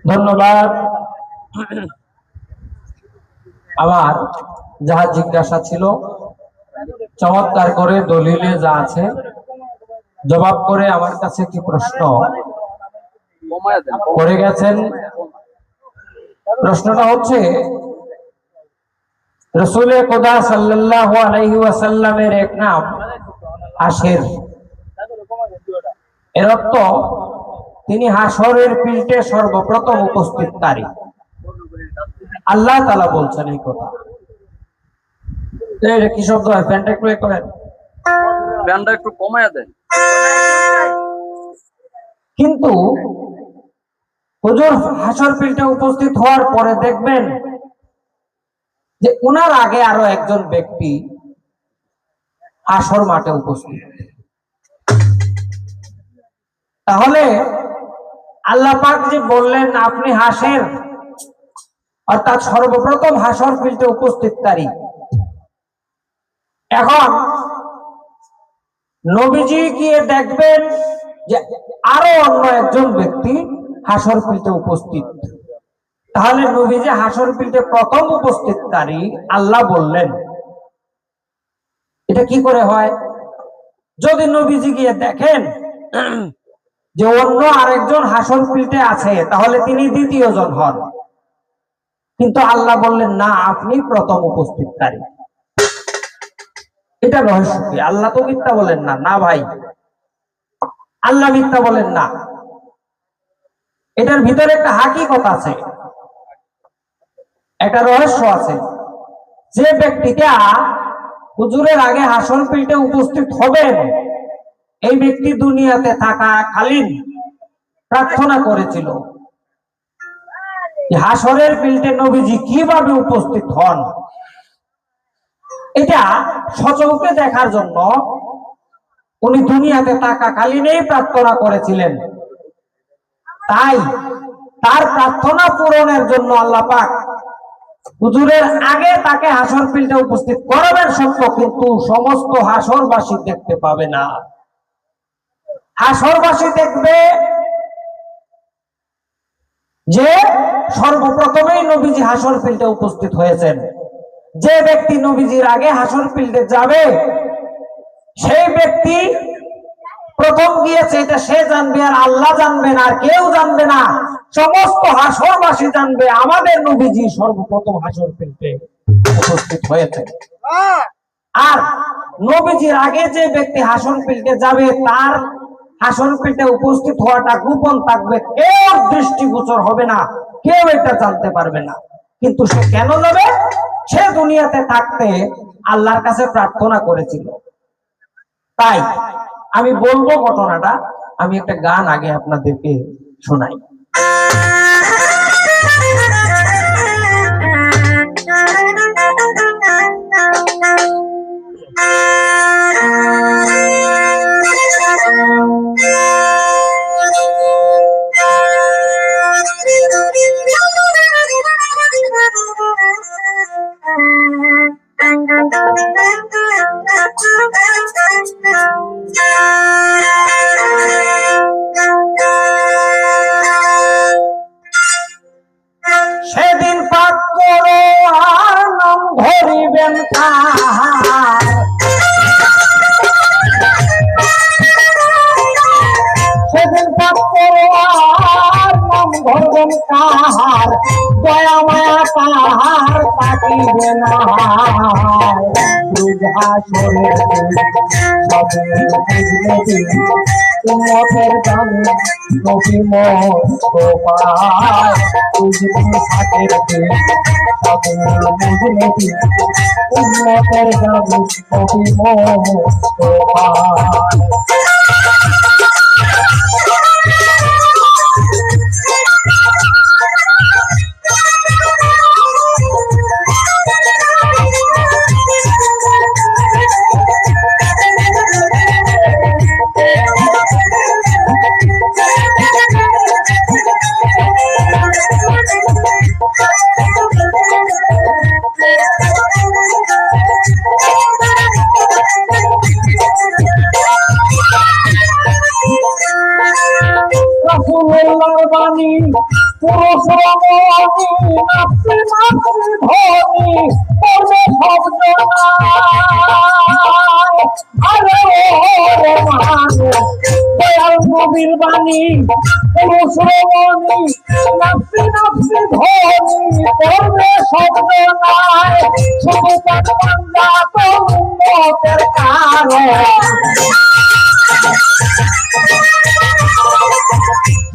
ধন্যবাদ। আমার যা জিজ্ঞাসা ছিল চমৎকার করে দলিলে যা আছে জবাব করে আমার কাছে কি প্রশ্ন করে গেছেন। প্রশ্নটা হচ্ছে রাসূলে খোদা সাল্লাল্লাহু আলাইহি ওয়াসাল্লামের এক নাম হাসের। এর অর্থ তিনি হাসরের পিঠে সর্বপ্রথম উপস্থিতকারী। আল্লাহ তাআলা বলছেন এই কথা। কি শব্দ হয়? ফ্যানটা একটু করেন, ফ্যানটা একটু কমায়া দেন। কিন্তু হুজুর হাসর পিঠে উপস্থিত হওয়ার পরে দেখবেন যে উনার আগে আরো একজন ব্যক্তি হাসর মাঠে উপস্থিত। তাহলে আল্লাহ পাক যে বললেন আপনি হাসের, অর্থাৎ সর্বপ্রথম হাসর পিঠে উপস্থিতকারী। এখন নবীজি গিয়ে দেখবেন যে আরো অন্য একজন ব্যক্তি হাসর পিঠে উপস্থিত। তাহলে নবীজি হাসর পিঠে প্রথম উপস্থিতকারী আল্লাহ বললেন। এটা কি করে হয়? যদি নবীজি গিয়ে দেখেন যে অন্য আরেকজন হাসর পিঠে আছে তাহলে তিনি দ্বিতীয় জন হন। কিন্তু আল্লাহ বললেন না, আপনি প্রথম উপস্থিতকারী। এটা রহস্য কি? আল্লাহ তো মিথ্যা বলেন না। না ভাই, আল্লাহ মিথ্যা বলেন না। এটার ভিতরে একটা হাকিকত আছে, একটা রহস্য আছে। যে ব্যক্তিটা হুজুরের আগে হাসর পিঠে উপস্থিত হবেন, এই ব্যক্তি দুনিয়াতে থাকাকালীন প্রার্থনা করেছিল হাসরের পিঠে নবীজি কিভাবে উপস্থিত হন। এটা সচক্ষে দেখার জন্য উনি দুনিয়াতে থাকাকালীনই প্রার্থনা করেছিলেন। তাই তার প্রার্থনা পূরণের জন্য আল্লাহ পাক হুজুরের আগে তাকে হাসর পিঠে উপস্থিত করাবেন সত্য, কিন্তু সমস্ত হাসরবাসী দেখতে পাবে না। হাসরবাসী দেখবে যে সর্বপ্রথমেই নবীজি হাসর পিঠে উপস্থিত হয়েছেন। যে ব্যক্তি নবীজির আগে হাসর পিঠে যাবে সেই ব্যক্তি প্রথম গিয়েছে, এটা সে জানবে, আর আল্লাহ জানবেন, আর কেউ জানবে না। সমস্ত হাসরবাসী জানবে আমাদের নবীজি সর্বপ্রথম হাসর পিঠে উপস্থিত হয়েছে। আর নবীজির আগে যে ব্যক্তি হাসর পিঠে যাবে তার হাসর পিঠে উপস্থিত হওয়াটা গোপন থাকবে, কেউ দৃষ্টিগোচর হবে না, কেউ এটা জানতে পারবে না। কিন্তু সে কেন যাবে? সে দুনিয়াতে থাকতে আল্লাহর কাছে প্রার্থনা করেছিল। তাই আমি বলবো ঘটনাটা, আমি একটা গান আগে আপনাদেরকে শোনাই। সেদিন পাক করো আর নাম ধরিবেন কার, সেদিন পাক করো আর নাম ধরবেন কার, দয়া মায়া তাহার থাকিবে না। হাসরের উম্মতের জানে নবী মোস্তফায় বুঝবি সাথের বুঝবি উম্মতের জানে নবী মোস্তফায়। রাসূলুল্লাহর বাণী পুরুষ রমণী নাচি নাচি ধনী করবে সব জনায়। আরে ও মানুষ দয়াল নবীর বাণী পুরুষ রমণী নাচি নাচি ধনী করবে সব জনায়। শুধু পাক বান্দা তো উম্মতের কারণ,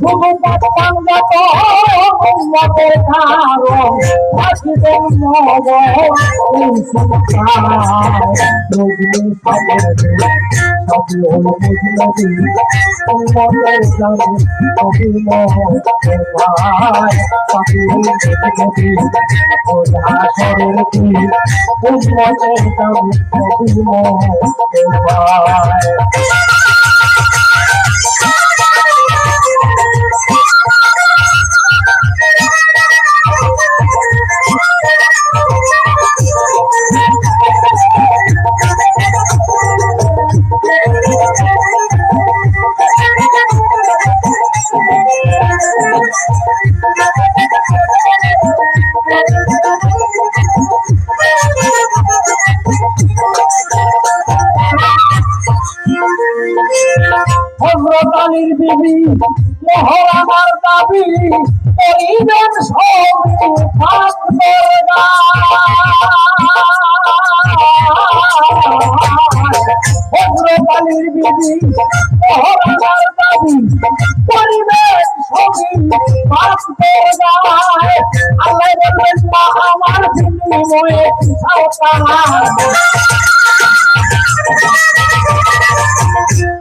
শুধু পাক বান্দা তো উম্মতের কারণ। থাকিবেন নবয় এই সংসার বুঝলি সবই হলো বুঝলি উম্মতের জানে নবী মোহাম্মদ ভাই। সবই হলো বুঝলি ওঝা শরীর কি উম্মতের জানে নবী মোহাম্মদ ভাই। হযরত আলীর বিবি মহারানার দাবি করিবেন সবই পাক দরগায়। হযরত আলীর বিবি মহারানার দাবি করিবেন সবই পাক দরগায়। আল্লাহ বলবেন না আমার বিনিময়ে চাও তারা,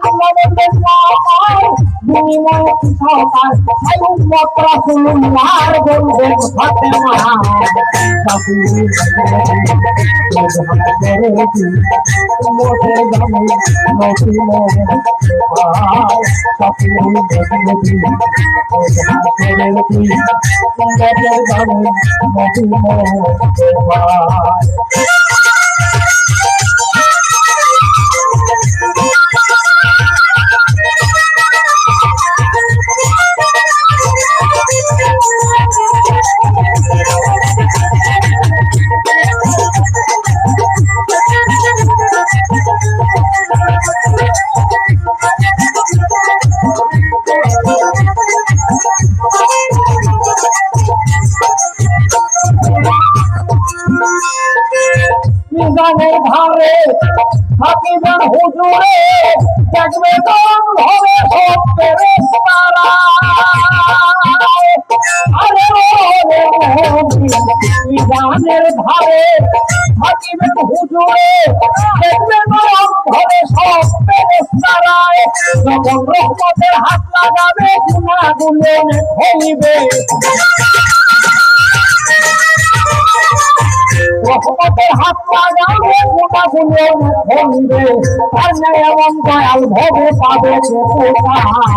আল্লাহ বলবেন না আমার বিনিময়ে চাও তার। এই উম্মত রাসূলুল্লাহর বলবেন ফাতেমা সাফি উম্মতের জানে নবী মোহাম্মদ ভাই। সাফি নবী উম্মতের জানে নবী মোহাম্মদ ভাই। মিজানের ধারে থাকিবেন হুজুরে দেখবে দম ধরে সব ফেরেশতারা। আরে মিজানের ধারে থাকিবেন হুজুরে দেখবে দম ধরে সব ফেরেশতারা। যখন রহমতের হাত লাগাবে গুনাহগুলো হইবে, রহমতের হাত লাগাবে গুনাহগুলো হইবে। তার ন্যায় এমন দয়াল ভবে পাবে কোথায়।